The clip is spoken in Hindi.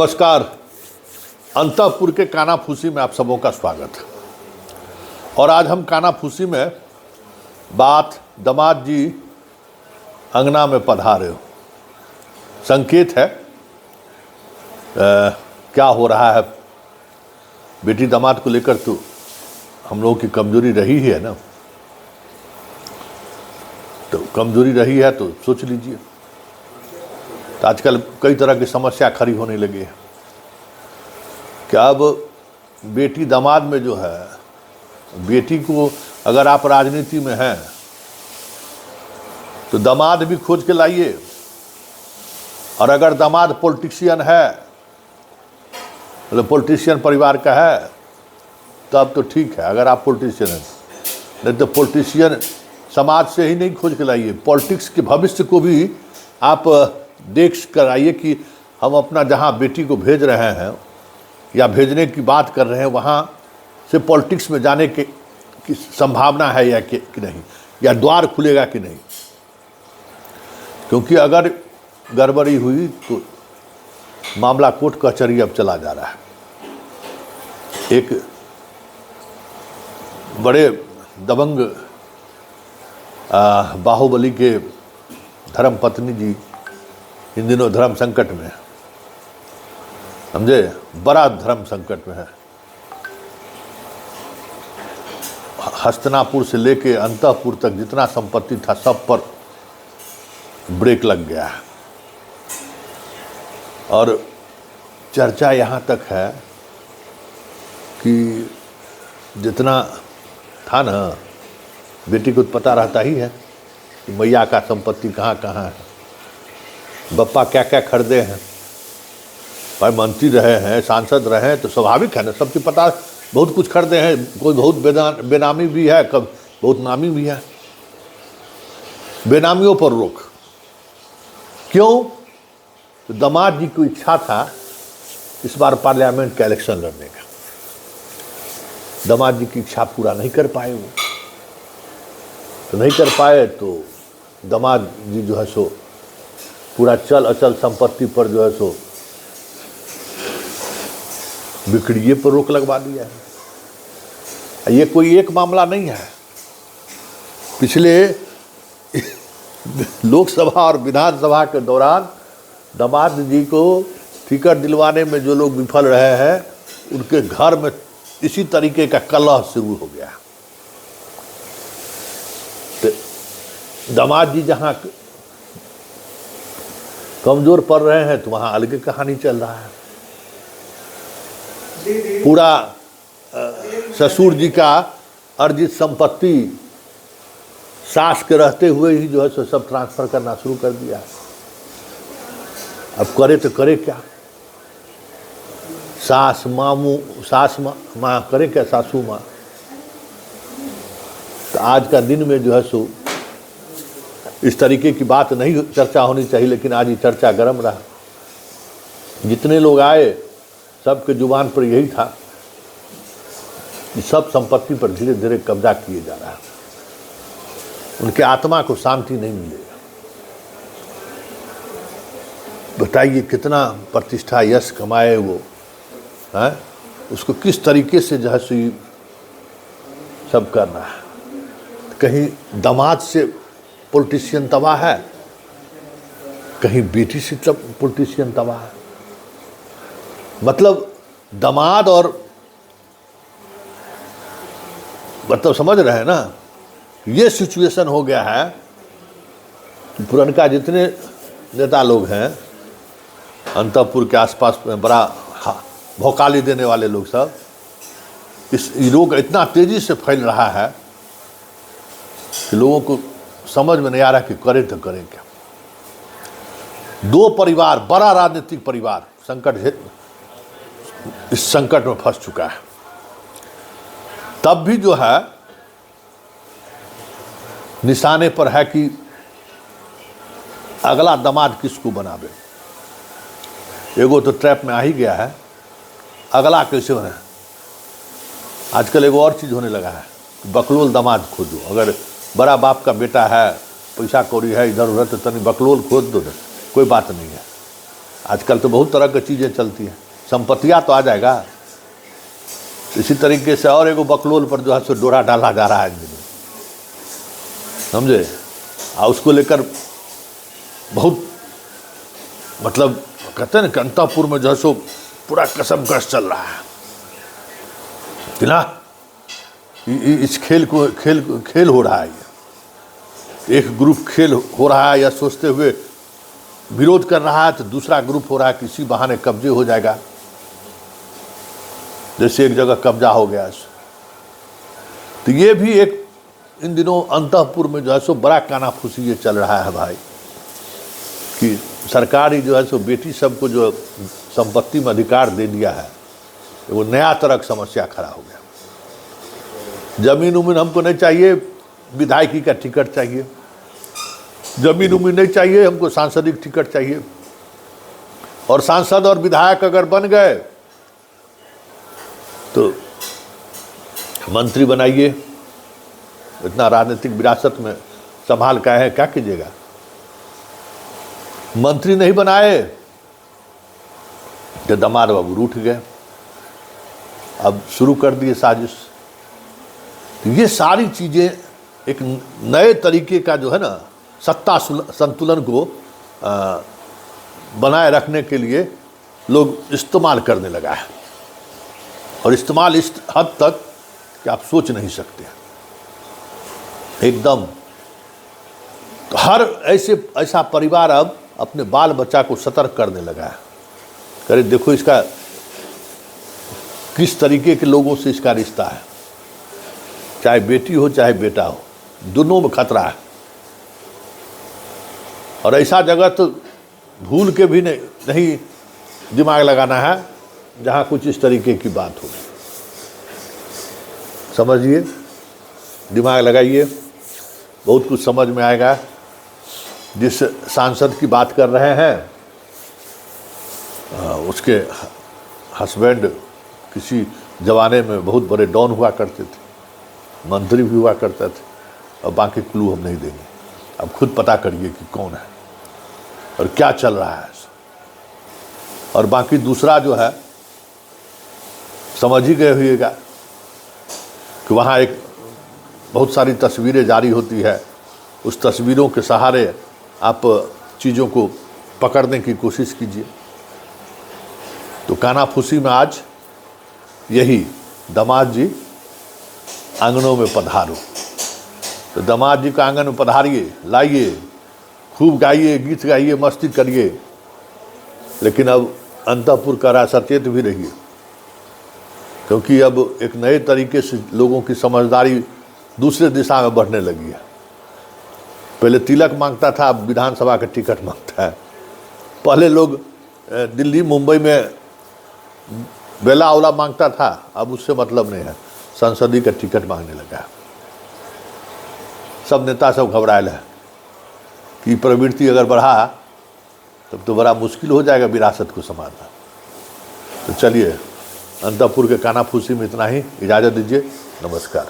नमस्कार। अंतःपुर के कानाफूसी में आप सबों का स्वागत है। और आज हम कानाफूसी में बात दामाद जी अंगना में पधारे हो, संकेत है क्या हो रहा है। बेटी दामाद को लेकर तो हम लोगों की कमजोरी रही ही है ना, तो कमजोरी रही है तो सोच लीजिए। तो आजकल कई तरह की समस्या खड़ी होने लगी है कि अब बेटी दामाद में जो है, बेटी को अगर आप राजनीति में हैं तो दामाद भी खोज के लाइए, और अगर दामाद पॉलिटिशियन है, मतलब पॉलिटिशियन परिवार का है, तब तो ठीक है अगर आप पॉलिटिशियन हैं। नहीं तो पॉलिटिशियन समाज से ही नहीं खोज के लाइए, पॉलिटिक्स के भविष्य को भी आप देख कर आइए कि हम अपना जहां बेटी को भेज रहे हैं या भेजने की बात कर रहे हैं, वहां से पॉलिटिक्स में जाने की संभावना है या कि नहीं, या द्वार खुलेगा कि नहीं। क्योंकि अगर गड़बड़ी हुई तो मामला कोर्ट कचहरी अब चला जा रहा है। एक बड़े दबंग बाहुबली के धर्मपत्नी जी इन दिनों धर्म संकट में है, समझे, बड़ा धर्म संकट में है। हस्तिनापुर से लेके अंतःपुर तक जितना संपत्ति था सब पर ब्रेक लग गया है। और चर्चा यहाँ तक है कि जितना था ना, बेटी को पता रहता ही है कि मैया का संपत्ति कहाँ कहाँ है, बप्पा क्या क्या खरीदे हैं। भाई मंत्री रहे हैं, सांसद रहे हैं तो स्वाभाविक है ना, सबकी पता, बहुत कुछ खरीदे हैं। कोई बहुत बेनामी भी है, कब बहुत नामी भी है। बेनामियों पर रोक क्यों? तो दामाद जी को इच्छा था इस बार पार्लियामेंट का इलेक्शन लड़ने का। दामाद जी की इच्छा पूरा नहीं कर पाए वो, तो नहीं कर पाए तो दामाद जी जो है सो पूरा चल अचल संपत्ति पर जो है सो बिक्रिये पर रोक लगवा दिया है। ये कोई एक मामला नहीं है, पिछले लोकसभा और विधानसभा के दौरान दामाद जी को टिकट दिलवाने में जो लोग विफल रहे हैं, उनके घर में इसी तरीके का कलह शुरू हो गया। तो दामाद जी जहां कमजोर पड़ रहे हैं तो वहां अलग कहानी चल रहा है। पूरा ससुर जी का अर्जित संपत्ति सास के रहते हुए ही जो है सो सब ट्रांसफर करना शुरू कर दिया। अब करे तो करे क्या, सास माँ करे क्या, सासू माँ। तो आज का दिन में जो है सो इस तरीके की बात नहीं चर्चा होनी चाहिए, लेकिन आज ये चर्चा गर्म रहा। जितने लोग आए सबके जुबान पर यही था कि सब संपत्ति पर धीरे धीरे कब्जा किए जा रहा है, उनके आत्मा को शांति नहीं मिलेगा। बताइए कितना प्रतिष्ठा यश कमाए वो है, उसको किस तरीके से जो है सो सब करना है। कहीं दामाद से पॉलिटिशियन तबाह है, कहीं बेटी से पॉलिटिशियन तबाह है। मतलब दामाद और मतलब समझ रहे हैं ना, ये सिचुएशन हो गया है कि पुरनका जितने नेता लोग हैं अंतःपुर के आसपास में, बड़ा भौकाली देने वाले लोग सब, इस रोग इतना तेजी से फैल रहा है कि लोगों को समझ में नहीं आ रहा कि करें तो करें क्या। दो परिवार, बड़ा राजनीतिक परिवार इस संकट में फंस चुका है। तब भी जो है निशाने पर है कि अगला दामाद किसको बनावे। एगो तो ट्रैप में आ ही गया है, अगला कैसे बने। आजकल एगो और चीज़ होने लगा है, बकलोल दामाद खोजो। अगर बड़ा बाप का बेटा है, पैसा कौड़ी है, इधर उधर, तो तनी बकलोल खोज दो, कोई बात नहीं है। आजकल तो बहुत तरह की चीज़ें चलती हैं, संपत्तियाँ तो आ जाएगा। इसी तरीके से और एगो बकलोल पर जो है सो डोरा डाला जा रहा है आदमी, समझे। और उसको लेकर बहुत मतलब कहते हैं ना कि अंतःपुर में जो है सो पूरा कसमकस चल रहा है कि ना इस खेल हो रहा है। एक ग्रुप खेल हो रहा है या सोचते हुए विरोध कर रहा है, तो दूसरा ग्रुप हो रहा है किसी बहाने कब्जे हो जाएगा। जैसे एक जगह कब्जा हो गया, तो ये भी एक इन दिनों अंतःपुर में जो है सो बड़ा कानाफूसी ये चल रहा है भाई, कि सरकार ही जो है सो बेटी सबको जो संपत्ति में अधिकार दे दिया है, वो नया तरह की समस्या खड़ा हो गया। जमीन उमीन हमको नहीं चाहिए, विधायकी का टिकट चाहिए। जमीन उमीन नहीं चाहिए, हमको सांसदिक टिकट चाहिए। और सांसद और विधायक अगर बन गए तो मंत्री बनाइए। इतना राजनीतिक विरासत में संभाल का है, क्या कीजिएगा। मंत्री नहीं बनाए तो दामाद बाबू रूठ गए, अब शुरू कर दिए साजिश। तो ये सारी चीज़ें एक नए तरीके का जो है ना सत्ता संतुलन को बनाए रखने के लिए लोग इस्तेमाल करने लगा है, और इस्तेमाल इस हद तक कि आप सोच नहीं सकते एकदम। तो हर ऐसा परिवार अब अपने बाल बच्चा को सतर्क करने लगा है, करे देखो इसका किस तरीके के लोगों से इसका रिश्ता है, चाहे बेटी हो चाहे बेटा हो, दोनों में खतरा है। और ऐसा जगह तो भूल के भी नहीं दिमाग लगाना है जहाँ कुछ इस तरीके की बात हो। समझिए, दिमाग लगाइए, बहुत कुछ समझ में आएगा। जिस सांसद की बात कर रहे हैं उसके हस्बैंड किसी ज़माने में बहुत बड़े डॉन हुआ करते थे, मंत्री भी हुआ करते थे, और बाकी क्लू हम नहीं देंगे। अब खुद पता करिए कि कौन है और क्या चल रहा है। और बाकी दूसरा जो है समझ ही गए होइएगा कि वहाँ एक बहुत सारी तस्वीरें जारी होती है, उस तस्वीरों के सहारे आप चीज़ों को पकड़ने की कोशिश कीजिए। तो कानाफूसी में आज यही दामाद जी आंगनों में पधारो, तो दामाद जी का आंगन में पधारिए, लाइए, खूब गाइए, गीत गाइए, मस्ती करिए, लेकिन अब अंतःपुर का सचेत भी रहिए, क्योंकि अब एक नए तरीके से लोगों की समझदारी दूसरे दिशा में बढ़ने लगी है। पहले तिलक मांगता था, अब विधानसभा का टिकट मांगता है। पहले लोग दिल्ली मुंबई में बेला अवला मांगता था, अब उससे मतलब नहीं है, संसदीय का टिकट मांगने लगा है। सब नेता सब घबराए है कि प्रवृत्ति अगर बढ़ा तब तो बड़ा मुश्किल हो जाएगा विरासत को संभालना। तो चलिए, अंतःपुर के कानाफूसी में इतना ही, इजाज़त दीजिए, नमस्कार।